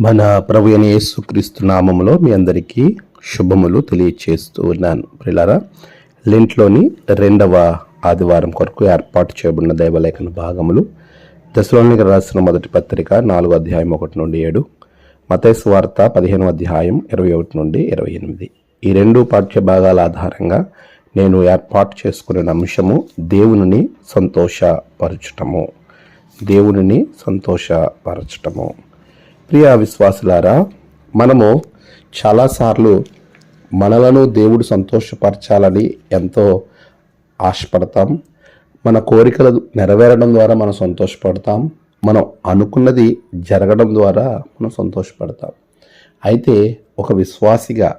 మన ప్రభు అయిన యేసుక్రీస్తు నామములో మీ అందరికీ శుభములు తెలియచేస్తూ ఉన్నాను. ప్రియులారా, లెంట్లోని 2వ ఆదివారం కొరకు ఏర్పాటు చేయబడిన దైవలేఖన భాగములు తెస్సలోనికీయులకు రాసిన మొదటి పత్రిక 4వ అధ్యాయం 1 నుండి 7, మత్తయి సువార్త 15వ అధ్యాయం 21 నుండి 28. ఈ రెండు పాఠ్య భాగాల ఆధారంగా నేను ఏర్పాటు చేసుకున్న అంశము దేవునిని సంతోషపరచటము. దేవునిని సంతోషపరచటము. ప్రియ విశ్వాసులారా, మనము చాలాసార్లు మనలను దేవుడు సంతోషపరచాలని ఎంతో ఆశపడతాం. మన కోరికలు నెరవేరడం ద్వారా మనం సంతోషపడతాం. మనం అనుకున్నది జరగడం ద్వారా మనం సంతోషపడతాం. అయితే ఒక విశ్వాసిగా,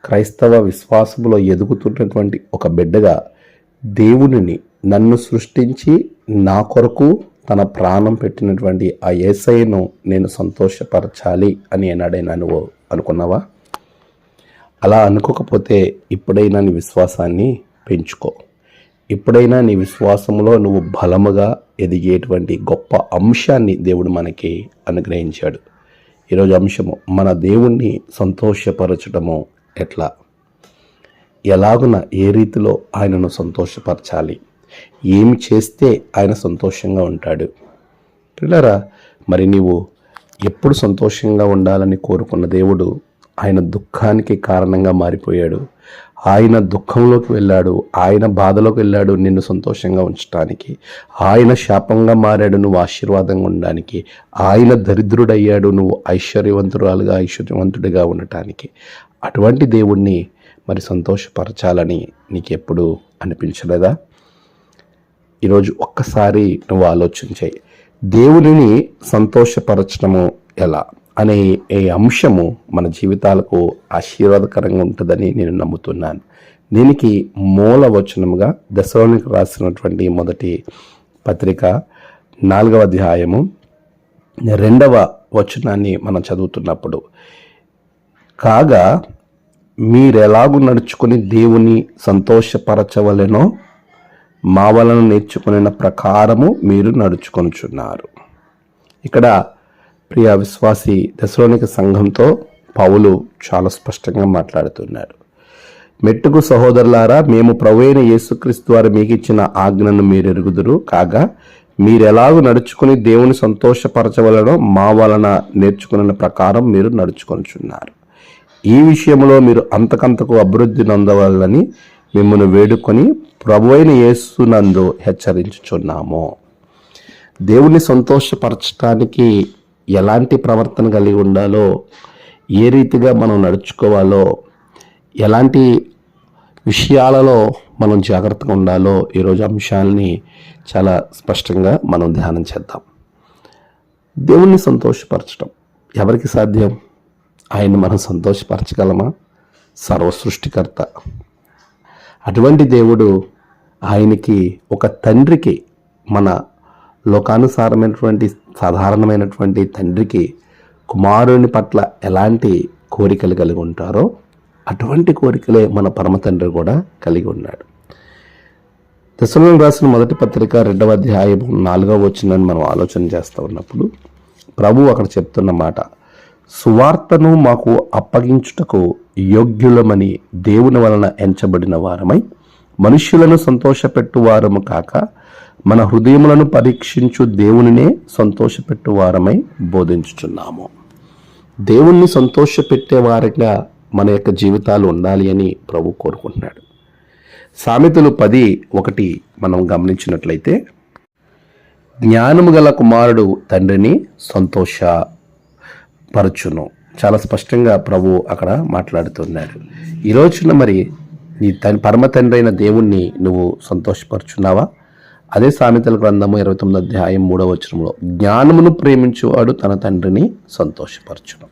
క్రైస్తవ విశ్వాసములో ఎదుగుతున్నటువంటి ఒక బిడ్డగా దేవునిని, నన్ను సృష్టించి నా కొరకు తన ప్రాణం పెట్టినటువంటి ఆ యేసయ్యను నేను సంతోషపరచాలి అని ఏనాడైనా నువ్వు అనుకున్నావా? అలా అనుకోకపోతే ఇప్పుడైనా నీ విశ్వాసాన్ని పెంచుకో. ఇప్పుడైనా నీ విశ్వాసంలో నువ్వు బలముగా ఎదిగేటువంటి గొప్ప అంశాన్ని దేవుడు మనకి అనుగ్రహించాడు. ఈరోజు అంశము, మన దేవుణ్ణి సంతోషపరచడము ఎట్లా, ఎలాగున, ఏ రీతిలో ఆయనను సంతోషపరచాలి, ఏమి చేస్తే ఆయన సంతోషంగా ఉంటాడు. పిల్లరా, మరి నీవు ఎప్పుడు సంతోషంగా ఉండాలని కోరుకున్న దేవుడు ఆయన దుఃఖానికి కారణంగా మారిపోయాడు. ఆయన దుఃఖంలోకి వెళ్ళాడు, ఆయన బాధలోకి వెళ్ళాడు నిన్ను సంతోషంగా ఉంచడానికి. ఆయన శాపంగా మారాడు నువ్వు ఆశీర్వాదంగా ఉండడానికి. ఆయన దరిద్రుడయ్యాడు నువ్వు ఐశ్వర్యవంతుడిగా ఉండటానికి. అటువంటి దేవుణ్ణి మరి సంతోషపరచాలని నీకెప్పుడు అనిపించలేదా? ఈరోజు ఒక్కసారి నువ్వు ఆలోచించాయి, దేవునిని సంతోషపరచడము ఎలా అనే ఈ అంశము మన జీవితాలకు ఆశీర్వాదకరంగా ఉంటుందని నేను నమ్ముతున్నాను. దీనికి మూల వచనముగా తెస్సలోనికీయులకు రాసినటువంటి మొదటి పత్రిక 4వ అధ్యాయము 2వ వచనాన్ని మనం చదువుతున్నప్పుడు, కాగా మీరెలాగు నడుచుకుని దేవుని సంతోషపరచవలెనో మా వలన నేర్చుకున్న ప్రకారము మీరు నడుచుకొనుచున్నారు. ఇక్కడ ప్రియ విశ్వాసి తెస్సలోనిక సంఘంతో పౌలు చాలా స్పష్టంగా మాట్లాడుతున్నారు. మెట్టుకు సహోదరులారా, మేము ప్రభువైన యేసుక్రీస్తు వారు మీకు ఇచ్చిన ఆజ్ఞను మీరు ఎరుగుదురు. కాగా మీరెలాగూ నడుచుకుని దేవుని సంతోషపరచవలనో మా వలన నేర్చుకున్న ప్రకారం మీరు నడుచుకొనుచున్నారు. ఈ విషయంలో మీరు అంతకంతకు అభివృద్ధి నొందవాలని మిమ్మల్ని వేడుకొని ప్రభువైన యేసునందు హెచ్చరించుచున్నాము. దేవుని సంతోషపరచడానికి ఎలాంటి ప్రవర్తన కలిగి ఉండాలో, ఏ రీతిగా మనం నడుచుకోవాలో, ఎలాంటి విషయాలలో మనం జాగ్రత్తగా ఉండాలో ఈరోజు అంశాలని చాలా స్పష్టంగా మనం ధ్యానం చేద్దాం. దేవుణ్ణి సంతోషపరచడం ఎవరికి సాధ్యం? ఆయన్ని మనం సంతోషపరచగలమా? సర్వసృష్టికర్త. అటువంటి దేవుడు, ఆయనకి ఒక తండ్రికి, మన లోకానుసారమైనటువంటి సాధారణమైనటువంటి తండ్రికి కుమారుని పట్ల ఎలాంటి కోరికలు కలిగి ఉంటారో అటువంటి కోరికలే మన పరమ తండ్రి కూడా కలిగి ఉన్నాడు. తెస్సలోనికీయులకు రాసిన మొదటి పత్రిక 2వ అధ్యాయం 4వ వచనాన్ని మనం ఆలోచన చేస్తూ ఉన్నప్పుడు ప్రభువు అక్కడ చెప్తున్న మాట, సువార్తను మాకు అప్పగించుటకు యోగ్యులమని దేవుని వలన ఎంచబడిన వారమై మనుష్యులను సంతోషపెట్టు వారము కాక మన హృదయములను పరీక్షించు దేవునినే సంతోషపెట్టు వారమై బోధించుచున్నాము. దేవుణ్ణి సంతోషపెట్టే వారిగా మన యొక్క జీవితాలు ఉండాలి అని ప్రభు కోరుకుంటున్నాడు. సామెతలు 10:1 మనం గమనించినట్లయితే, జ్ఞానము గల కుమారుడు తండ్రిని సంతోషపరచును. చాలా స్పష్టంగా ప్రభు అక్కడ మాట్లాడుతున్నాడు. ఈ రోజున మరి నీ పరమ తండ్రి అయిన దేవుణ్ణి నువ్వు సంతోషపరచున్నావా? అదే సామెతల గ్రంథము 29వ అధ్యాయం 3వ వచనంలో, జ్ఞానమును ప్రేమించువాడు తన తండ్రిని సంతోషపరచును.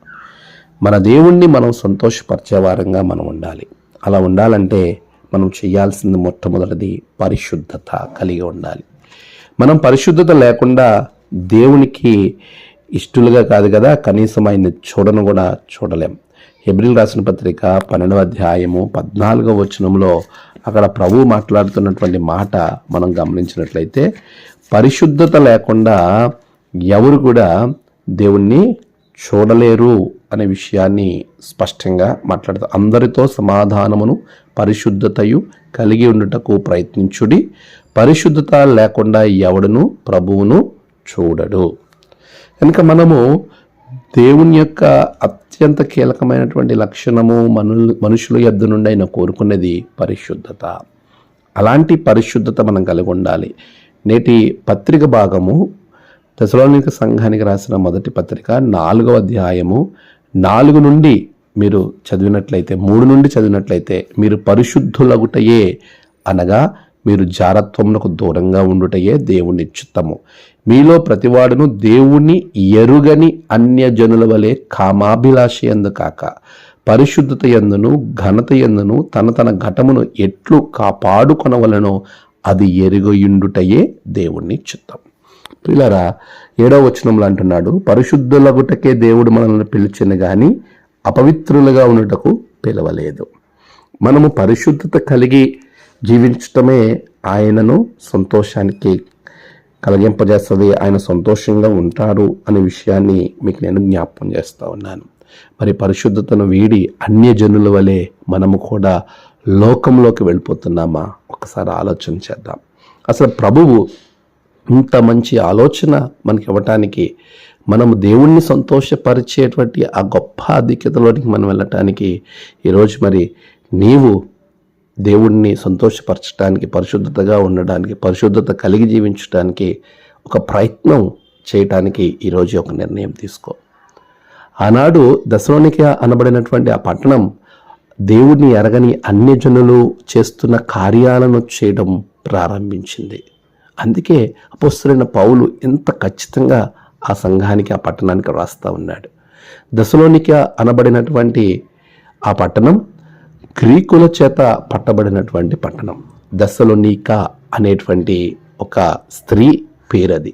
మన దేవుణ్ణి మనం సంతోషపరిచే వారంగా మనం ఉండాలి. అలా ఉండాలంటే మనం చేయాల్సింది మొట్టమొదటిది పరిశుద్ధత కలిగి ఉండాలి. మనం పరిశుద్ధత లేకుండా దేవునికి ఇష్టలుగా కాదు కదా, కనీసం ఆయన్ని చూడను కూడా చూడలేం. హెబ్రీయులకు రాసిన పత్రిక 12వ అధ్యాయము 14వ వచనంలో అక్కడ ప్రభువు మాట్లాడుతున్నటువంటి మాట మనం గమనించినట్లయితే, పరిశుద్ధత లేకుండా ఎవరు కూడా దేవుణ్ణి చూడలేరు అనే విషయాన్ని స్పష్టంగా మాట్లాడుతారు. అందరితో సమాధానమును పరిశుద్ధతయు కలిగి ఉండుటకు ప్రయత్నించుడి, పరిశుద్ధత లేకుండా ఎవడును ప్రభువును చూడడు. కనుక మనము దేవుని యొక్క అత్యంత కీలకమైనటువంటి లక్షణము మనుషుల యొద్ద నుండి ఆయన కోరుకున్నది పరిశుద్ధత. అలాంటి పరిశుద్ధత మనం కలిగి ఉండాలి. నేటి పత్రిక భాగము తెసలోనిక సంఘానికి రాసిన మొదటి పత్రిక 4వ అధ్యాయము 4 నుండి మీరు చదివినట్లయితే, 3 నుండి చదివినట్లయితే, మీరు పరిశుద్ధులగుటయే అనగా మీరు జారత్వమునకు దూరంగా ఉండుటయే దేవుని చిత్తము. మీలో ప్రతివాడును దేవుని ఎరుగని అన్యజనుల వలె కామాభిలాష యందు కాక పరిశుద్ధత యందును ఘనత యందును తన ఘటమును ఎట్లు కాపాడుకొనవలనో అది ఎరుగయుండుటయే దేవుని చిత్తం. పిల్లరా, 7వ వచనంలో అంటున్నాడు, పరిశుద్ధులగుటకే దేవుడు మనల్ని పిలిచిన గాని అపవిత్రులుగా ఉండుటకు పిలవలేదు. మనము పరిశుద్ధత కలిగి జీవించటమే ఆయనను సంతోషానికి కలిగింపజేస్తుంది. ఆయన సంతోషంగా ఉంటారు అనే విషయాన్ని మీకు నేను జ్ఞాపకం చేస్తూ ఉన్నాను. మరి పరిశుద్ధతను వీడి అన్యజనుల వలె మనము కూడా లోకంలోకి వెళ్ళిపోతున్నామా? ఒకసారి ఆలోచన చేద్దాం. అసలు ప్రభువు ఇంత మంచి ఆలోచన మనకి ఇవ్వటానికి, మనము దేవుణ్ణి సంతోషపరిచేటువంటి ఆ గొప్ప ఆధిక్యతలోనికి మనం వెళ్ళటానికి ఈరోజు మరి నీవు దేవుణ్ణి సంతోషపరచడానికి, పరిశుద్ధతగా ఉండడానికి, పరిశుద్ధత కలిగి జీవించడానికి ఒక ప్రయత్నం చేయటానికి ఈరోజు ఒక నిర్ణయం తీసుకో. ఆనాడు తెసలోనిక అనబడినటువంటి ఆ పట్టణం దేవుడిని ఎరగని అన్యజనులు చేస్తున్న కార్యాలను చేయడం ప్రారంభించింది. అందుకే అపోస్తలుడైన పౌలు ఎంత ఖచ్చితంగా ఆ సంఘానికి, ఆ పట్టణానికి రాస్తూ ఉన్నాడు. తెసలోనిక అనబడినటువంటి ఆ పట్టణం గ్రీకుల చేత పట్టబడినటువంటి పట్టణం. తెసలోనిక అనేటువంటి ఒక స్త్రీ పేరది.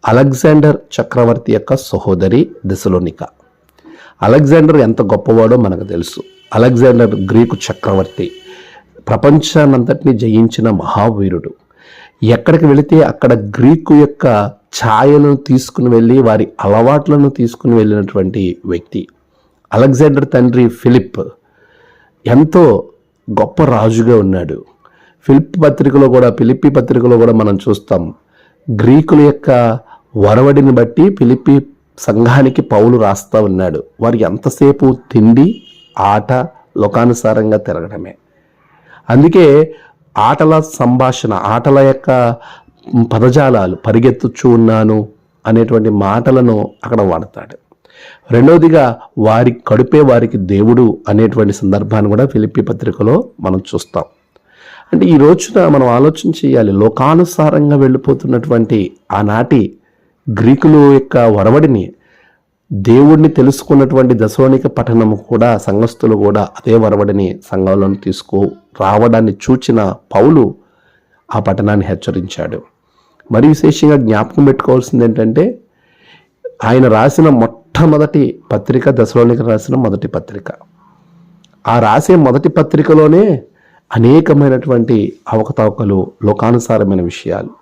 అలెగ్జాండర్ చక్రవర్తి యొక్క సహోదరి తెసలోనిక. అలెగ్జాండర్ ఎంత గొప్పవాడో మనకు తెలుసు. అలెగ్జాండర్ గ్రీకు చక్రవర్తి, ప్రపంచానంతటిని జయించిన మహావీరుడు. ఎక్కడికి వెళితే అక్కడ గ్రీకు యొక్క ఛాయలను తీసుకుని వెళ్ళి వారి అలవాట్లను తీసుకుని వెళ్ళినటువంటి వ్యక్తి. అలెగ్జాండర్ తండ్రి ఫిలిప్ ఎంతో గొప్ప రాజుగా ఉన్నాడు. ఫిలిప్పి పత్రికలో కూడా మనం చూస్తాం, గ్రీకుల యొక్క వరవడిని బట్టి ఫిలిప్పి సంఘానికి పౌలు రాస్తా ఉన్నాడు. వారు ఎంతసేపు తిండి, ఆట, లోకానుసారంగా తిరగడమే. అందుకే ఆటల సంభాషణ, ఆటల యొక్క పదజాలాలు, పరిగెత్తుచూ ఉన్నాను అనేటువంటి మాటలను అక్కడ వాడతాడు. రెండవదిగా వారి కడుపే వారికి దేవుడు అనేటువంటి సందర్భాన్ని కూడా ఫిలిప్పి పత్రికలో మనం చూస్తాం. అంటే ఈ రోజున మనం ఆలోచన చేయాలి, లోకానుసారంగా వెళ్ళిపోతున్నటువంటి ఆనాటి గ్రీకుల యొక్క వరవడిని, దేవుడిని తెలుసుకున్నటువంటి తెసలోనిక పట్టణము కూడా, సంఘస్థులు కూడా అదే వరవడిని సంఘంలోకి రావడాన్ని చూచిన పౌలు ఆ పట్టణాన్ని హెచ్చరించాడు. మరి విశేషంగా జ్ఞాపకం పెట్టుకోవాల్సింది ఏంటంటే, ఆయన రాసిన మొట్టమొదటి పత్రిక తెసలోనిక రాసిన మొదటి పత్రిక. ఆ రాసే మొదటి పత్రికలోనే అనేకమైనటువంటి అవకతవకలు, లోకానుసారమైన విషయాలు.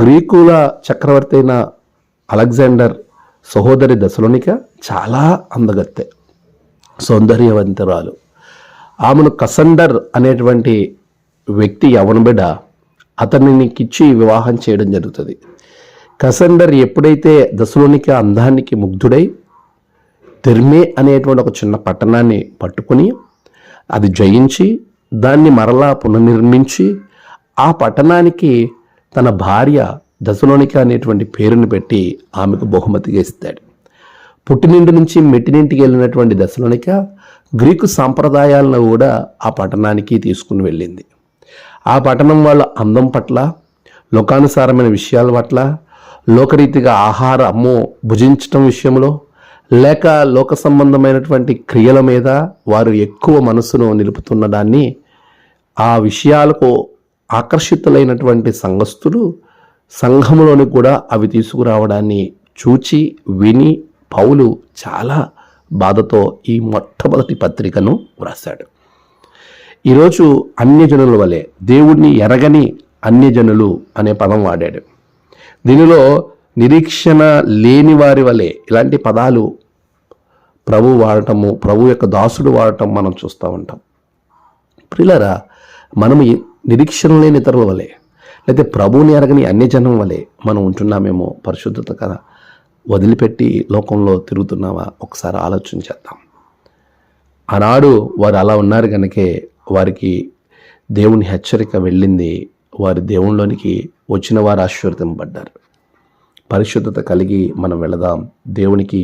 గ్రీకుల చక్రవర్తి అయిన అలెగ్జాండర్ సహోదరి తెసలోనిక చాలా అందగత్తె, సౌందర్యవంతురాలు. ఆమెను కసండర్ అనేటువంటి వ్యక్తి యవనబిడ అతన్ని నీకిచ్చి వివాహం చేయడం జరుగుతుంది. కసండర్ ఎప్పుడైతే తెసలోనిక అందానికి ముగ్ధుడై తెర్మే అనేటువంటి ఒక చిన్న పట్టణాన్ని పట్టుకుని అది జయించి దాన్ని మరలా పునర్నిర్మించి ఆ పట్టణానికి తన భార్య తెసలోనిక అనేటువంటి పేరుని పెట్టి ఆమెకు బహుమతిగా ఇస్తాడు. పుట్టినింటి నుంచి మెట్టినింటికి వెళ్ళినటువంటి తెసలోనిక గ్రీకు సాంప్రదాయాలను కూడా ఆ పట్టణానికి తీసుకుని వెళ్ళింది. ఆ పట్టణం వాళ్ళ అందం పట్ల, లోకానుసారమైన విషయాల పట్ల, లోకరీతిగా ఆహారము భుజించటం విషయంలో, లేక లోక సంబంధమైనటువంటి క్రియల మీద వారు ఎక్కువ మనసును నిలుపుతున్నదాన్ని, ఆ విషయాలకు ఆకర్షితులైనటువంటి సంఘస్థులు సంఘములోని కూడా అవి తీసుకురావడాన్ని చూచి విని పౌలు చాలా బాధతో ఈ మొట్టమొదటి పత్రికను వ్రాశాడు. ఈరోజు అన్యజనుల వలె, దేవుణ్ణి ఎరగని అన్యజనులు అనే పదం వాడాడు. దీనిలో నిరీక్షణ లేని వారి వలె ఇలాంటి పదాలు ప్రభు వాడటము, ప్రభు యొక్క దాసుడు వాడటం మనం చూస్తూ ఉంటాం. ప్రియులారా, మనం నిరీక్షణ లేని ఇతరుల వలె, లేకపోతే ప్రభువుని ఎరగని అన్యజనం వలె మనం ఉంటున్నామేమో, పరిశుద్ధత కదా వదిలిపెట్టి లోకంలో తిరుగుతున్నామా ఒకసారి ఆలోచన చేద్దాం. ఆనాడు వారు అలా ఉన్నారు కనుకే వారికి దేవుని హెచ్చరిక వెళ్ళింది. వారి దేవునిలోనికి వచ్చిన వారు ఆశీర్వదింపబడ్డారు. పరిశుద్ధత కలిగి మనం వెళదాం. దేవునికి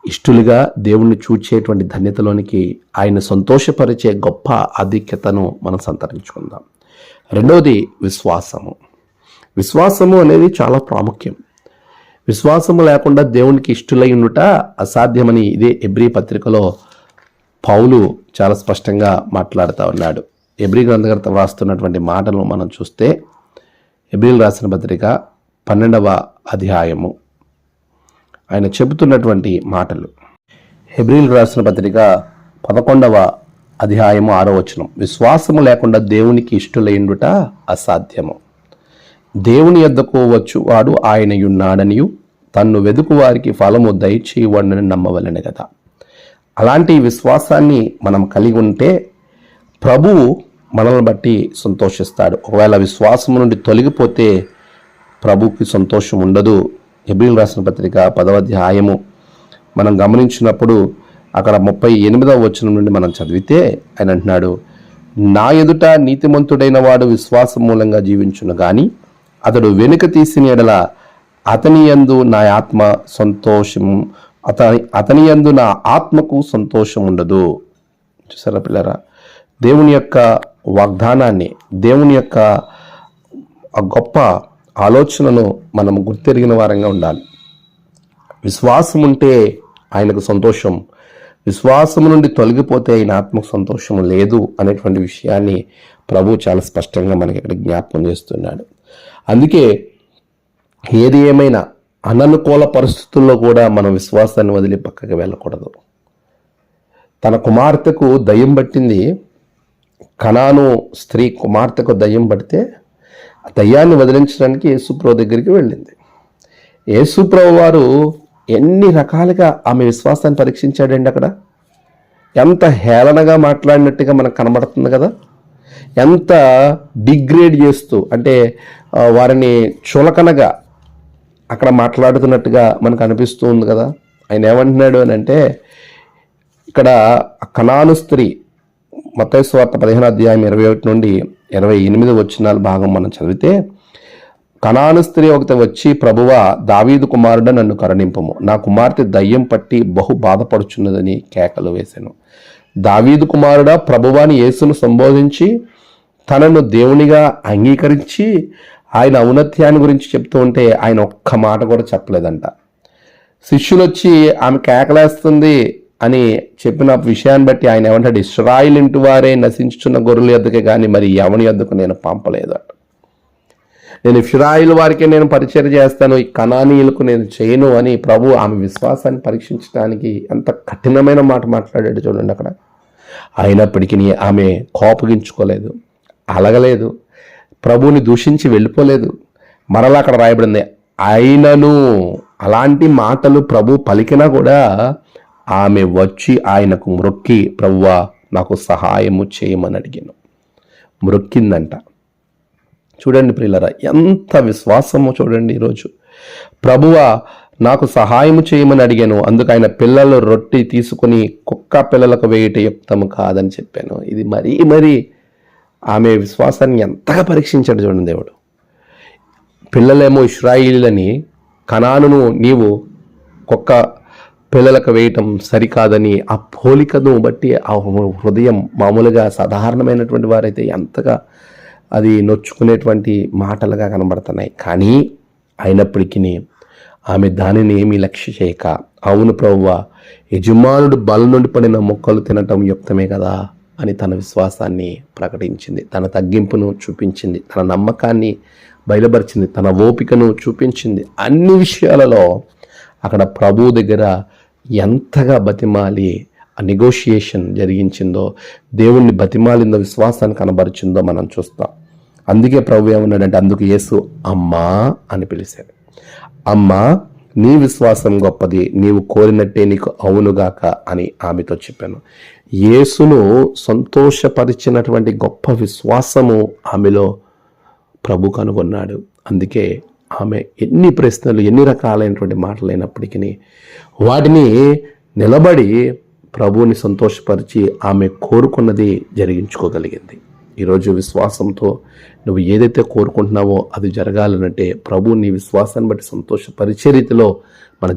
ఇష్టలుగా దేవుణ్ణి చూచేటువంటి ధన్యతలోనికి, ఆయన సంతోషపరిచే గొప్ప ఆధిక్యతను మనం సంతరించుకుందాం. రెండవది విశ్వాసము. విశ్వాసము అనేది చాలా ప్రాముఖ్యం. విశ్వాసము లేకుండా దేవునికి ఇష్టలై ఉండుట అసాధ్యమని ఇదే హెబ్రీ పత్రికలో పౌలు చాలా స్పష్టంగా మాట్లాడుతూ ఉన్నాడు. హెబ్రీ గ్రంథకర్త వ్రాస్తున్నటువంటి మాటలు మనం చూస్తే, హెబ్రీలు రాసిన పత్రిక 12వ అధ్యాయము ఆయన చెబుతున్నటువంటి మాటలు. హెబ్రీలు రాసిన పత్రిక 11వ అధ్యాయము 6వ వచనం, విశ్వాసము లేకుండా దేవునికి ఇష్టలైండుట అసాధ్యము. దేవుని యొద్దకు వచ్చువాడు ఆయనయున్నాడనియు తన్ను వెదుకు వారికి ఫలము దయచేయవాడని నమ్మవలెను కదా. అలాంటి విశ్వాసాన్ని మనం కలిగి ఉంటే ప్రభువు మనల్ని బట్టి సంతోషిస్తాడు. ఒకవేళ విశ్వాసం నుండి తొలగిపోతే ప్రభువుకి సంతోషం ఉండదు. హెబ్రీలు రాసిన పత్రిక 10వ అధ్యాయము మనం గమనించినప్పుడు అక్కడ 38వ వచనం నుండి మనం చదివితే ఆయన అంటున్నాడు, నా ఎదుట నీతిమంతుడైన వాడు విశ్వాసం మూలంగా జీవించును గాని అతడు వెనుక తీసిన ఎడల అతని యందు నా ఆత్మ సంతోషము అతని యందు నా ఆత్మకు సంతోషం ఉండదు. చూసారా పిల్లరా, దేవుని యొక్క వాగ్దానాన్ని, దేవుని యొక్క గొప్ప ఆలోచనను మనం గుర్తెరిగిన వారంగా ఉండాలి. విశ్వాసం ఉంటే ఆయనకు సంతోషం, విశ్వాసం నుండి తొలగిపోతే ఆయన ఆత్మకు సంతోషం లేదు అనేటువంటి విషయాన్ని ప్రభు చాలా స్పష్టంగా మనకి ఇక్కడ జ్ఞాపకం చేస్తున్నాడు. అందుకే ఏది ఏమైనా అననుకూల పరిస్థితుల్లో కూడా మనం విశ్వాసాన్ని వదిలి పక్కకి వెళ్ళకూడదు. తన కుమార్తెకు దయ్యం పట్టింది. కనాను స్త్రీ కుమార్తెకు దయ్యం పడితే ఆ దయ్యాన్ని వదిలించడానికి యేసుప్రభు దగ్గరికి వెళ్ళింది. యేసుప్రభు వారు ఎన్ని రకాలుగా ఆమె విశ్వాసాన్ని పరీక్షించాడండి. అక్కడ ఎంత హేళనగా మాట్లాడినట్టుగా మనకు కనబడుతుంది కదా, ఎంత డిగ్రేడ్ చేస్తూ, అంటే వారిని చులకనగా అక్కడ మాట్లాడుతున్నట్టుగా మనకు అనిపిస్తూ ఉంది కదా. ఆయన ఏమంటున్నాడు అని అంటే, ఇక్కడ కనాను స్త్రీ మత్తయి సువార్త 15వ అధ్యాయం 21 నుండి 28 వచనాల భాగం మనం చదివితే, కనాను స్త్రీ ఒకటి వచ్చి, ప్రభువా దావీదు కుమారుడు నన్ను కరుణింపము, నా కుమార్తె దయ్యం పట్టి బహు బాధపడుచున్నదని కేకలు వేశాను. దావీదు కుమారుడా ప్రభువాని యేసును సంబోధించి తనను దేవునిగా అంగీకరించి ఆయన ఔన్నత్యాన్ని గురించి చెప్తూ ఉంటే ఆయన ఒక్క మాట కూడా చెప్పలేదంట. శిష్యులు వచ్చి ఆమె కేకలేస్తుంది అని చెప్పిన విషయాన్ని బట్టి ఆయన ఏమంటాడు, ఇశ్రాయేలు ఇంటి వారే నశించుచున్న గొర్రెల యొద్దకే కానీ మరి ఎవని యొద్దకు నేను పంపలేదు అంట. నేను ఇశ్రాయేలు వారికే నేను పరిచయం చేస్తాను, ఈ కనానీయులకు నేను చేయను అని ప్రభు ఆమె విశ్వాసాన్ని పరీక్షించడానికి ఎంత కఠినమైన మాట మాట్లాడాడు చూడండి అక్కడ. అయినప్పటికీ ఆమె కోపగించుకోలేదు, అలగలేదు, ప్రభువుని దూషించి వెళ్ళిపోలేదు. మరలా అక్కడ రాయబడింది, ఆయనను అలాంటి మాటలు ప్రభు పలికినా కూడా ఆమె వచ్చి ఆయనకు మ్రొక్కి, ప్రభువా నాకు సహాయము చేయమని అడిగాను. మ్రొక్కిందంట. చూడండి ప్రియులరా, ఎంత విశ్వాసమో చూడండి. ఈరోజు ప్రభువా నాకు సహాయము చేయమని అడిగాను, అందుకు ఆయన పిల్లలు రొట్టె తీసుకుని కుక్క పిల్లలకు వేయట యుక్తము కాదని చెప్పాను. ఇది మరీ ఆమె విశ్వాసాన్ని ఎంతగా పరీక్షించాడు చూడండి దేవుడు. పిల్లలేమో ఇశ్రాయేలీయులని, కనానును నీవు కుక్క పిల్లలకు వేయటం సరికాదని ఆ పోలికను బట్టి ఆ హృదయం మామూలుగా సాధారణమైనటువంటి వారైతే ఎంతగా అది నొచ్చుకునేటువంటి మాటలుగా కనబడుతున్నాయి. కానీ అయినప్పటికీ ఆమె దానిని ఏమీ లక్ష్య చేయక, అవును ప్రభువా యజమానుడు బల నుండి పడిన మొక్కలు తినటం యుక్తమే కదా అని తన విశ్వాసాన్ని ప్రకటించింది, తన తగ్గింపును చూపించింది, తన నమ్మకాన్ని బయలుపరిచింది, తన ఓపికను చూపించింది. అన్ని విషయాలలో అక్కడ ప్రభువు దగ్గర ఎంతగా బతిమాలి ఆ నెగోషియేషన్ జరిగించిందో, దేవుణ్ణి బతిమాలిందో, విశ్వాసాన్ని కనబరిచిందో మనం చూస్తాం. అందుకే ప్రభు ఏమన్నాడంటే, అందుకు యేసు అమ్మా అని పిలిచాడు. అమ్మా నీ విశ్వాసం గొప్పది, నీవు కోరినట్టే నీకు అవునుగాక అని ఆమెతో చెప్పాను. యేసును సంతోషపరిచినటువంటి గొప్ప విశ్వాసము ఆమెలో ప్రభు కనుగొన్నాడు. అందుకే ఆమె ఎన్ని ప్రశ్నలు, ఎన్ని రకాలైనటువంటి మాటలైనప్పటికీ వాటిని నిలబడి ప్రభువుని సంతోషపరిచి ఆమె కోరుకున్నది జరిగించుకోగలిగింది. ఈరోజు విశ్వాసంతో నువ్వు ఏదైతే కోరుకుంటున్నావో అది జరగాలనంటే ప్రభు నీ విశ్వాసాన్ని బట్టి సంతోషపరిచే రీతిలో మన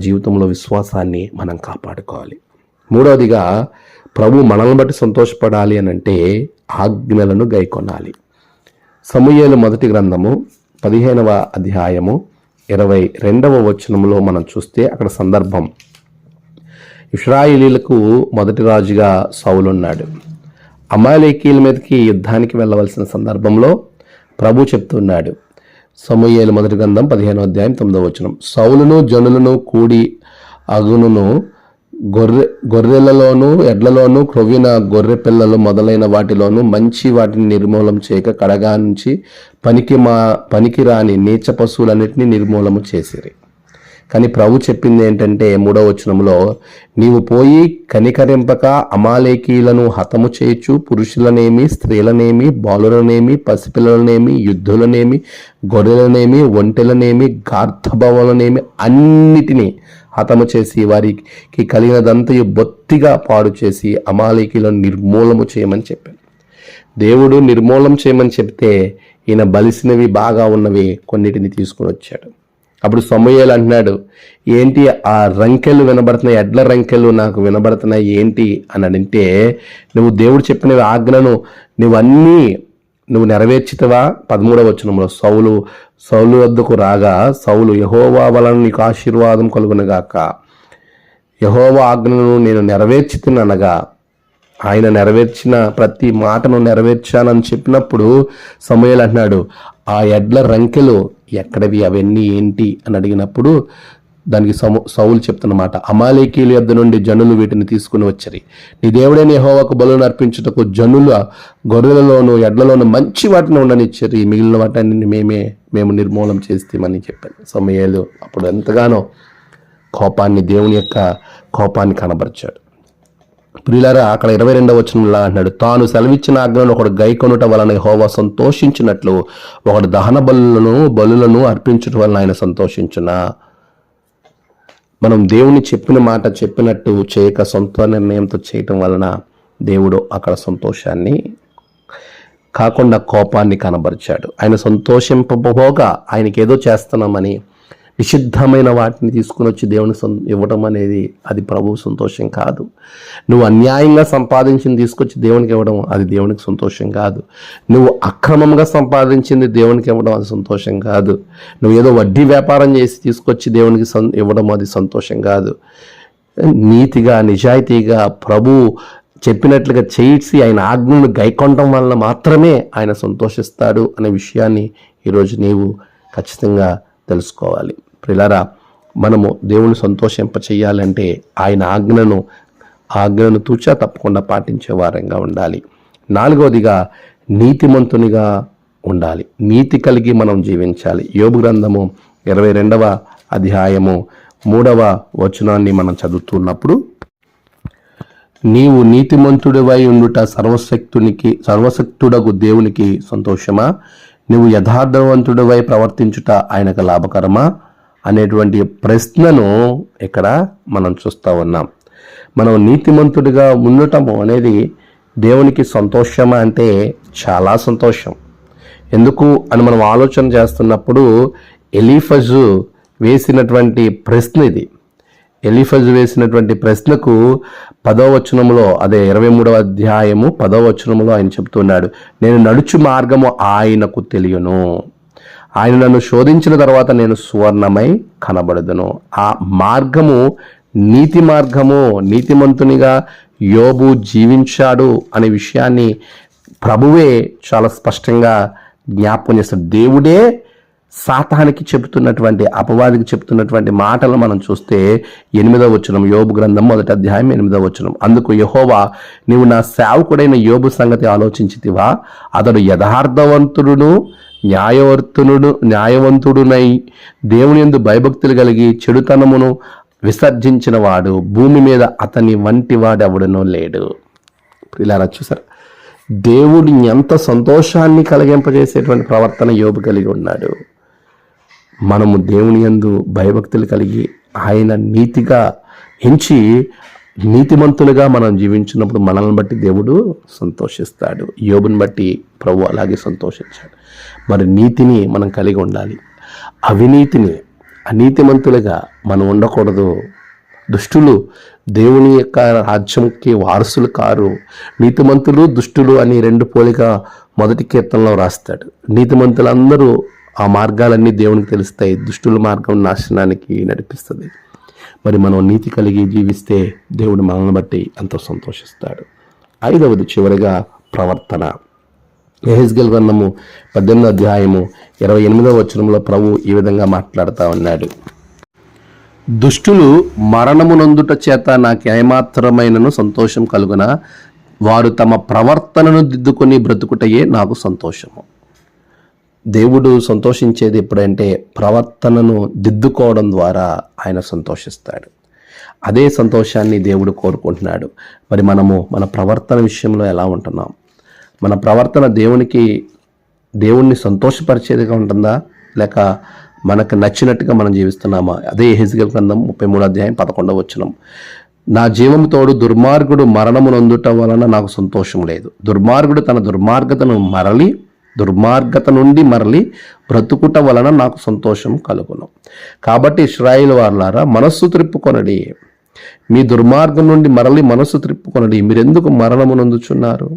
జీవితంలో విశ్వాసాన్ని మనం కాపాడుకోవాలి. మూడవదిగా ప్రభు మనల్ని బట్టి సంతోషపడాలి అని అంటే ఆజ్ఞలను గైకొనాలి. సమూయేలు మొదటి గ్రంథము 15వ అధ్యాయము 22వ వచనంలో మనం చూస్తే అక్కడ సందర్భం, ఇశ్రాయేలీలకు మొదటి రాజుగా సౌలు ఉన్నాడు. అమాలేకీయుల మీదకి యుద్ధానికి వెళ్ళవలసిన సందర్భంలో ప్రభు చెప్తున్నాడు. సమూయేలు మొదటి గ్రంథం 15వ అధ్యాయం 9వ వచనం, సౌలును జనులను కూడి అగునును గొర్రెలలోను ఎడ్లలోను క్రొవ్విన గొర్రె పిల్లలు మొదలైన వాటిలోను మంచి వాటిని నిర్మూలం చేయక కడగా నుంచి పనికిరాని నీచ పశువులన్నిటినీ నిర్మూలము చేసిరి. కానీ ప్రభు చెప్పింది ఏంటంటే 3వ వచనంలో, నీవు పోయి కనికరింపక అమాలేకీలను హతము చేయొచ్చు, పురుషులనేమి స్త్రీలనేమి బాలులనేమి పసిపిల్లలనేమి యుద్ధులనేమి గొర్రెలనేమి ఒంటెలనేమి గార్ధబవులనేమి అన్నిటినీ హతము చేసి వారికి కలిగినదంతయు బొత్తిగా పాడు చేసి అమాలేకీలను నిర్మూలము చేయమని చెప్పాను. దేవుడు నిర్మూలం చేయమని చెప్తే ఈయన బలిసినవి బాగా ఉన్నవి కొన్నిటిని తీసుకుని వచ్చాడు. అప్పుడు సమూయేలు అంటున్నాడు, ఏంటి ఆ రంకెలు వినబడుతున్నాయి, ఎడ్ల రంకెలు నాకు వినబడుతున్నాయి ఏంటి అని అంటే, నువ్వు దేవుడు చెప్పిన ఆజ్ఞను నువ్వు నెరవేర్చితవా? 13వ వచనంలో, సౌలు వద్దకు రాగా సౌలు, యెహోవా వలన నీకు ఆశీర్వాదం కలుగునుగాక, యెహోవా ఆజ్ఞను నేను నెరవేర్చితిననగా, ఆయన నెరవేర్చిన ప్రతి మాటను నెరవేర్చానని చెప్పినప్పుడు సమూయేలు అంటున్నాడు, ఆ ఎడ్ల రంకెలు ఎక్కడవి, అవన్నీ ఏంటి అని అడిగినప్పుడు దానికి సౌలు చెప్తున్నమాట, అమాలేకీయుల యొద్ద నుండి జనులు వీటిని తీసుకుని వచ్చరి, నీ దేవుడైన యెహోవాకు బలులను అర్పించుటకు జనుల గొర్రెలలోను ఎడ్లలోను మంచి వాటిని ఉండనిచ్చరి, మిగిలిన వాటిని మేము నిర్మూలం చేస్తామని చెప్పాను. సమూయేలు అప్పుడు ఎంతగానో దేవుని యొక్క కోపాన్ని కనబరిచాడు. ప్రియులారా, అక్కడ 22వ వచనంలో అంటున్నాడు, తాను సెలవిచ్చిన ఆజ్ఞను ఒకడు గైకొనుట వలన యెహోవా సంతోషించినట్లు ఒకడు దహన బలులను అర్పించటం వలన ఆయన సంతోషించునా. మనం దేవుని చెప్పిన మాట చెప్పినట్టు చేయక సొంత నిర్ణయంతో చేయటం వలన దేవుడు అక్కడ సంతోషాన్ని కాకుండా కోపాన్ని కనబరిచాడు. ఆయన సంతోషింపబోగా ఆయనకి ఏదో చేస్తున్నామని నిషిద్ధమైన వాటిని తీసుకుని వచ్చి దేవునికి ఇవ్వడం అనేది అది ప్రభువు సంతోషం కాదు. నువ్వు అన్యాయంగా సంపాదించింది తీసుకొచ్చి దేవునికి ఇవ్వడం అది దేవునికి సంతోషం కాదు. నువ్వు అక్రమంగా సంపాదించింది దేవునికి ఇవ్వడం అది సంతోషం కాదు. నువ్వు ఏదో వడ్డీ వ్యాపారం చేసి తీసుకొచ్చి దేవునికి ఇవ్వడం అది సంతోషం కాదు. నీతిగా నిజాయితీగా ప్రభు చెప్పినట్లుగా చేసి ఆయన ఆజ్ఞను గైకొనడం వలన మాత్రమే ఆయన సంతోషిస్తాడు అనే విషయాన్ని ఈరోజు నీవు ఖచ్చితంగా తెలుసుకోవాలి. ప్రియులారా, మనము దేవుని సంతోషింప చేయాలంటే ఆయన ఆజ్ఞను తూచా తప్పకుండా పాటించే వారంగా ఉండాలి. 4వదిగా నీతిమంతునిగా ఉండాలి. నీతి కలిగి మనం జీవించాలి. యోబు గ్రంథము 22వ అధ్యాయము 3వ వచనాన్ని మనం చదువుతున్నప్పుడు, నీవు నీతిమంతుడివై ఉండుట సర్వశక్తుడగు దేవునికి సంతోషమా, నువ్వు యథార్థవంతుడివై ప్రవర్తించుట ఆయనకు లాభకరమా అనేటువంటి ప్రశ్నను ఇక్కడ మనం చూస్తూ ఉన్నాం. మనం నీతిమంతుడిగా ఉండటము అనేది దేవునికి సంతోషమా అంటే చాలా సంతోషం. ఎందుకు అని మనం ఆలోచన చేస్తున్నప్పుడు ఎలీఫజు వేసినటువంటి ప్రశ్న ఇది. ఎలీఫజు వేసినటువంటి ప్రశ్నకు 10వ వచనంలో, అదే 23వ అధ్యాయము 10వ వచనంలో ఆయన చెప్తున్నాడు, నేను నడుచు మార్గము ఆయనకు తెలియను, ఆయన నన్ను శోధించిన తర్వాత నేను సువర్ణమై కనబడదును. ఆ మార్గము నీతి మార్గము. నీతిమంతునిగా యోబు జీవించాడు అనే విషయాన్ని ప్రభువే చాలా స్పష్టంగా జ్ఞాపకం చేస్తాడు. దేవుడే సాతానికి చెబుతున్నటువంటి, అపవాదికి చెబుతున్నటువంటి మాటలు మనం చూస్తే 8వ వచనం, యోబు గ్రంథం 1వ అధ్యాయం 8వ వచనం. అందుకు యెహోవా, నీవు నా సేవకుడైన యోబు సంగతి ఆలోచించితివా? అతడు యథార్థవంతుడును న్యాయవంతుడునై దేవుని యందు భయభక్తులు కలిగి చెడుతనమును విసర్జించిన వాడు భూమి మీద అతని వంటి వాడెవడనో లేడు. ఇలా చూసారు, దేవుడు ఎంత సంతోషాన్ని కలిగింపజేసేటువంటి ప్రవర్తన యోబు కలిగి ఉన్నాడు. మనము దేవుని యందు భయభక్తులు కలిగి ఆయన నీతిగా ఎంచి నీతిమంతులుగా మనం జీవించినప్పుడు మనల్ని బట్టి దేవుడు సంతోషిస్తాడు. యోబుని బట్టి ప్రభు అలాగే సంతోషించాడు. మరి నీతిని మనం కలిగి ఉండాలి. అనీతిమంతులుగా మనం ఉండకూడదు. దుష్టులు దేవుని యొక్క రాజ్యంకి వారసులు కారు. నీతిమంతులు దుష్టులు అని 2 పోలిక 1వ కీర్తనలో రాస్తాడు. నీతిమంతులందరూ ఆ మార్గాలన్నీ దేవునికి తెలుస్తాయి, దుష్టుల మార్గం నాశనానికి నడిపిస్తుంది. మరి మనం నీతి కలిగి జీవిస్తే దేవుడు మనల్ని బట్టి ఎంతో సంతోషిస్తాడు. 5వది చివరిగా ప్రవర్తన. యెహెజ్కేలు గ్రంథము 18వ అధ్యాయము 28వ వచనంలో ప్రభు ఈ విధంగా మాట్లాడుతూ ఉన్నాడు. దుష్టులు మరణమునందుట చేత నాకు ఏమాత్రమైనను సంతోషం కలుగున, వారు తమ ప్రవర్తనను దిద్దుకొని బ్రతుకుటయే నాకు సంతోషము. దేవుడు సంతోషించేది ఎప్పుడంటే ప్రవర్తనను దిద్దుకోవడం ద్వారా ఆయన సంతోషిస్తాడు. అదే సంతోషాన్ని దేవుడు కోరుకుంటున్నాడు. మరి మనము మన ప్రవర్తన విషయంలో ఎలా ఉంటున్నాం? మన ప్రవర్తన దేవుణ్ణి సంతోషపరిచేదిగా ఉంటుందా, లేక మనకు నచ్చినట్టుగా మనం జీవిస్తున్నామా? అదే యెహెజ్కేలు గ్రంథం 33వ అధ్యాయం 11వ వచనం. నా జీవము తోడు దుర్మార్గుడు మరణమునందుట వలన నాకు సంతోషం లేదు. దుర్మార్గుడు తన దుర్మార్గత నుండి మరలి బ్రతుకుట వలన నాకు సంతోషం కలుగును. కాబట్టి ఇశ్రాయేలు వారలారా, మనస్సు త్రిప్పుకొనడి, మీ దుర్మార్గం నుండి మరలి మనస్సు త్రిప్పుకొనడి, మీరెందుకు మరణమునందుచున్నారు?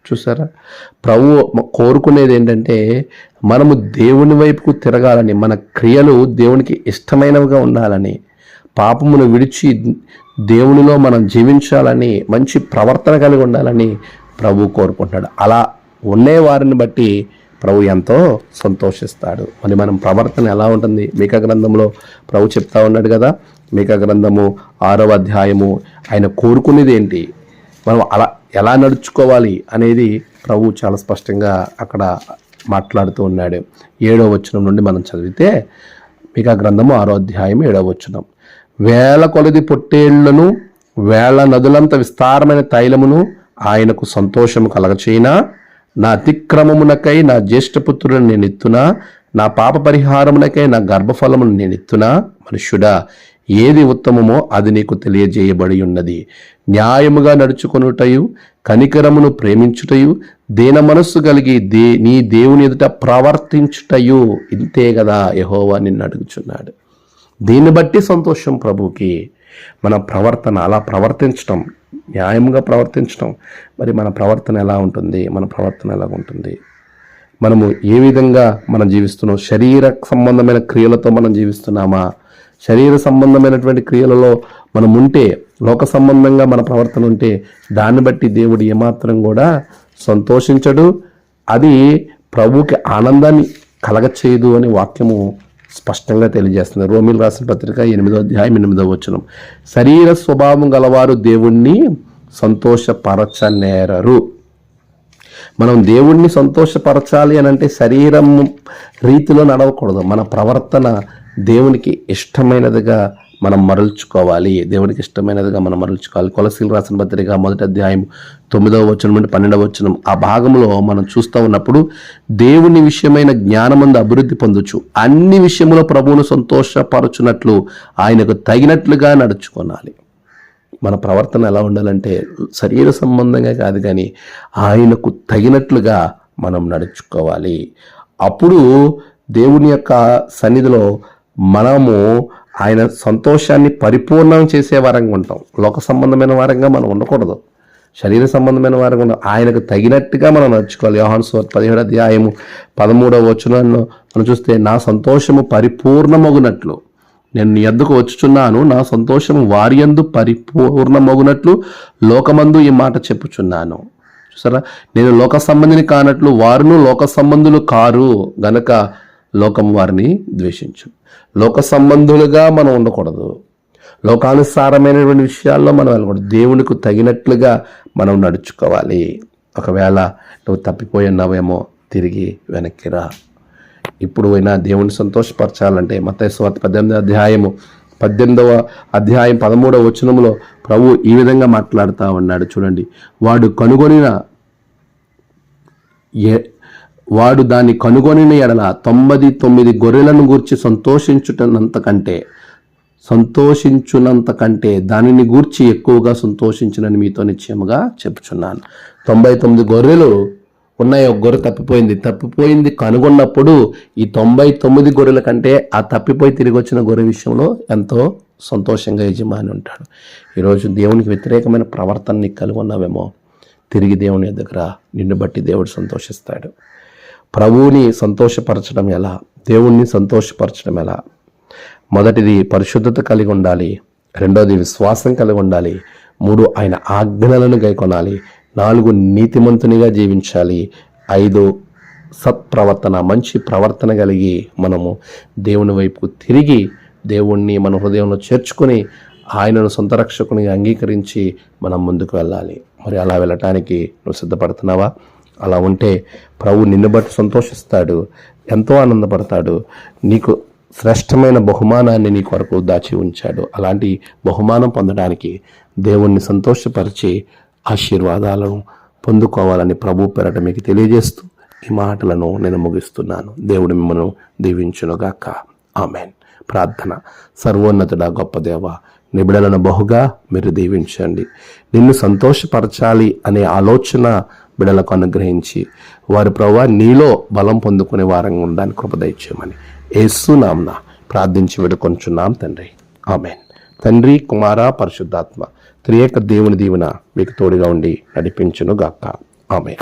చూసారా, ప్రభు కోరుకునేది ఏంటంటే మనము దేవుని వైపుకు తిరగాలని, మన క్రియలు దేవునికి ఇష్టమైనవిగా ఉండాలని, పాపమును విడిచి దేవునిలో మనం జీవించాలని, మంచి ప్రవర్తన కలిగి ఉండాలని ప్రభు కోరుకుంటాడు. అలా ఉండే వారిని బట్టి ప్రభు ఎంతో సంతోషిస్తాడు. మరి మనం ప్రవర్తన ఎలా ఉంటుంది? మీకా గ్రంథంలో ప్రభు చెప్తా ఉన్నాడు కదా, మీకా గ్రంథము 6వ అధ్యాయము ఆయన కోరుకునేది ఏంటి, మనం ఎలా నడుచుకోవాలి అనేది ప్రభు చాలా స్పష్టంగా అక్కడ మాట్లాడుతూ ఉన్నాడు. 7వ వచనం నుండి మనం చదివితే, మీకా గ్రంథము 6వ అధ్యాయం 7వ వచనం. వేల కొలది పొట్టేళ్లను, వేల నదులంత విస్తారమైన తైలమును ఆయనకు సంతోషము కలగచేయినా, నా అతిక్రమమునకై నా జ్యేష్ఠపుత్రులను నేను ఎత్తునా, నా పాప పరిహారమునకై నా గర్భఫలమును నేను ఎత్తునా. మనుష్యుడా, ఏది ఉత్తమమో అది నీకు తెలియజేయబడి ఉన్నది. న్యాయముగా నడుచుకొనుటయు, కనికరమును ప్రేమించుటయు, దీన మనస్సు కలిగి నీ దేవుని ఎదుట ప్రవర్తించుటయు, ఇంతే కదా యెహోవా నిన్ను అడుగుచున్నాడు. దీన్ని బట్టి సంతోషం ప్రభుకి. మన ప్రవర్తన అలా ప్రవర్తించటం, న్యాయంగా ప్రవర్తించటం. మరి మన ప్రవర్తన ఎలా ఉంటుంది? మన ప్రవర్తన ఎలా ఉంటుంది? మనము ఏ విధంగా మనం జీవిస్తున్నాం? శరీర సంబంధమైన క్రియలతో మనం జీవిస్తున్నామా? శరీర సంబంధమైనటువంటి క్రియలలో మనం ఉంటే, లోక సంబంధంగా మన ప్రవర్తన ఉంటే, దాన్ని బట్టి దేవుడు ఏమాత్రం కూడా సంతోషించడు. అది ప్రభువుకి ఆనందాన్ని కలగచేయదు అని వాక్యము స్పష్టంగా తెలియజేస్తుంది. రోమీయులకు రాసిన పత్రిక 8వ అధ్యాయం 8వ వచనం. శరీర స్వభావం గలవారు దేవుణ్ణి సంతోషపరచనేరరు. మనం దేవుణ్ణి సంతోషపరచాలి అని అంటే శరీరం రీతిలో నడవకూడదు. మన ప్రవర్తన దేవునికి ఇష్టమైనదిగా మనం మరల్చుకోవాలి. కొలస్సీలకు రాసిన పత్రిక 1వ అధ్యాయం 9వ వచనం నుండి 12వ వచనం. ఆ భాగంలో మనం చూస్తూ ఉన్నప్పుడు, దేవుని విషయమైన జ్ఞానమందు అభివృద్ధి పొందొచ్చు, అన్ని విషయములో ప్రభువును సంతోషపరచునట్లు ఆయనకు తగినట్లుగా నడుచుకోవాలి. మన ప్రవర్తన ఎలా ఉండాలంటే శరీర సంబంధంగా కాదు, కానీ ఆయనకు తగినట్లుగా మనం నడుచుకోవాలి. అప్పుడు దేవుని యొక్క సన్నిధిలో మనము ఆయన సంతోషాన్ని పరిపూర్ణం చేసే వారంగా ఉంటాం. లోక సంబంధమైన వారంగా మనం ఉండకూడదు, శరీర సంబంధమైన వారంగా ఉండాలి. ఆయనకు తగినట్టుగా మనం నడుచుకోవాలి. యోహాను సువార్త 17వ అధ్యాయము 13వ వచనంలో మనం చూస్తే, నా సంతోషము పరిపూర్ణమగునట్లు నేను నీ యొద్దకు వచ్చుచున్నాను, నా సంతోషము వారి యందు పరిపూర్ణమగునట్లు లోకమందు ఈ మాట చెప్పుచున్నాను. చూసారా, నేను లోక సంబంధిని కానట్లు వారును లోక సంబంధులు కారు గనక లోకం వారిని ద్వేషించు. లోక సంబంధులుగా మనం ఉండకూడదు. లోకానుసారమైనటువంటి విషయాల్లో మనం వెళ్ళకూడదు. దేవునికి తగినట్లుగా మనం నడుచుకోవాలి. ఒకవేళ నువ్వు తప్పిపోయి ఉన్నావేమో తిరిగి వెనక్కి రా. ఇప్పుడు అయినా దేవుని సంతోషపరచాలంటే మత్తయి సువార్త 18వ అధ్యాయం 13వ వచనంలో ప్రభు ఈ విధంగా మాట్లాడుతూ ఉన్నాడు. చూడండి, వాడు దాన్ని కనుగొనిన ఎడల 99 గొర్రెలను గూర్చి సంతోషించునంత కంటే దానిని గూర్చి ఎక్కువగా సంతోషించునని మీతో నిశ్చయముగా చెప్పుచున్నాను. 99 గొర్రెలు ఉన్నాయి, ఒక గొర్రె తప్పిపోయింది కనుగొన్నప్పుడు ఈ 99 గొర్రెల కంటే ఆ తప్పిపోయి తిరిగి వచ్చిన గొర్రె విషయంలో ఎంతో సంతోషంగా యజమాని ఉంటాడు. ఈరోజు దేవునికి వ్యతిరేకమైన ప్రవర్తన నీకు కలిగి ఉన్నావేమో, తిరిగి దేవుని దగ్గర నిన్ను బట్టి దేవుడు సంతోషిస్తాడు. ప్రభువుని సంతోషపరచడం ఎలా, దేవుణ్ణి సంతోషపరచడం ఎలా? మొదటిది పరిశుద్ధత కలిగి ఉండాలి, రెండోది విశ్వాసం కలిగి ఉండాలి, 3 ఆయన ఆజ్ఞలను గైకొనాలి, 4 నీతిమంతునిగా జీవించాలి, 5 సత్ప్రవర్తన మంచి ప్రవర్తన కలిగి మనము దేవుని వైపు తిరిగి దేవుణ్ణి మన హృదయంలో చేర్చుకొని ఆయనను సొంత రక్షకునిగా అంగీకరించి మనం ముందుకు వెళ్ళాలి. మరి అలా వెళ్ళటానికి నువ్వు సిద్ధపడుతున్నావా? అలా ఉంటే ప్రభు నిన్ను బట్టి సంతోషిస్తాడు, ఎంతో ఆనందపడతాడు. నీకు శ్రేష్టమైన బహుమానాన్ని నీ కొరకు దాచి ఉంచాడు. అలాంటి బహుమానం పొందడానికి దేవుణ్ణి సంతోషపరిచి ఆశీర్వాదాలను పొందుకోవాలని ప్రభు పేరట మీకు తెలియజేస్తూ ఈ మాటలను నేను ముగిస్తున్నాను. దేవుడు మిమ్మల్ని దీవించునుగాక. ఆమెన్. ప్రార్థన. సర్వోన్నతుడా గొప్ప దేవ, నీ బిడ్డలను బహుగా మీరు దీవించండి. నిన్ను సంతోషపరచాలి అనే ఆలోచన బిడ్డలకు అనుగ్రహించి వారి ప్రభువా నీలో బలం పొందుకునే వారంగా ఉండడానికి కృప దయచేయమని యేసు నామమున ప్రార్థించి వేడుకొనుచున్నాం తండ్రి. ఆమెన్. తండ్రి, కుమార, పరిశుద్ధాత్మ త్రియేక దేవుని దీవెన మీకు తోడుగా ఉండి నడిపించును గాక. ఆమెన్.